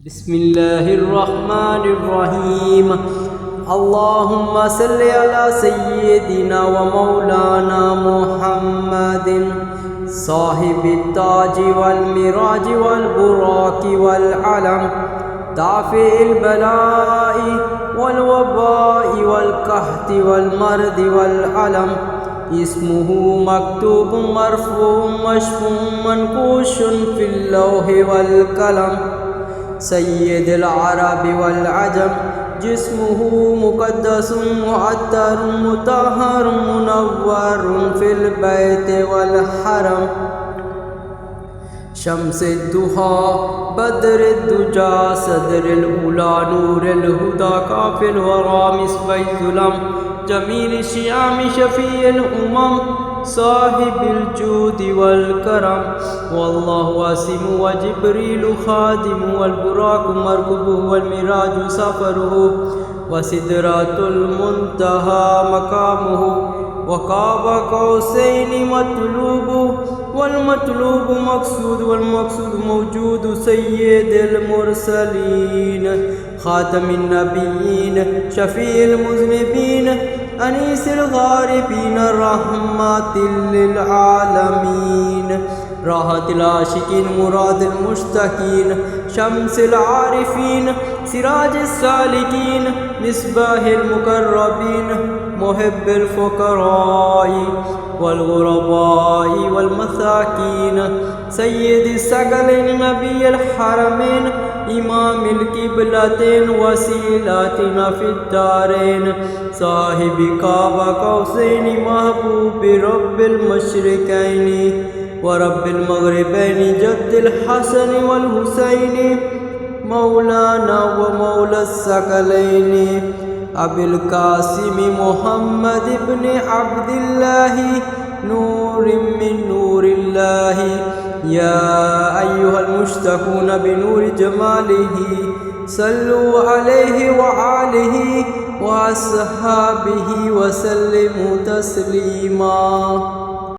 بسم الله الرحمن الرحيم. اللهم صل على سيدنا ومولانا محمد صاحب التاج والمراج والبراق والعلم، دافع البلاء والوباء والقحط والمرض والألم، اسمه مكتوب مرفوع مشفوع منقوش في اللوح والقلم، سيد العرب والعجم، جسمه مقدس معطر مطهر منور في البيت والحرم، شمس الضحى بدر الدجى صدر الأولى نور الهدى كافي الورى مصباح الظلم، جميل الشيام شفيع الأمم صاحب الجود والكرم، والله واسم وجبريل خادم والبراق مركبه والمراج سفره وسدرة المنتهى مقامه، وقاب قوسين مطلوب والمطلوب مقصود والمقصود موجود، سيد المرسلين خاتم النبيين شفيع المذنبين أنيس الغاربين رحمة للعالمين، راحة العاشقين مراد المشتكين، شمس العارفين سراج السالكين مصباح المقربين، محب الفقراء والغرباء والمساكين، سيد الثقلين نبي الحرمين إمام القبلتين وسيلاتنا في الدارين، صاحب قاب قوسين محبوب رب المشرقين ورب المغربين، جد الحسن والحسين مولانا ومولى الثقلين، أبي القاسم محمد بن عبد الله نور من نور الله، يا أيها المشتقون بنور جماله صلوا عليه وآله وأصحابه وسلموا تسليما.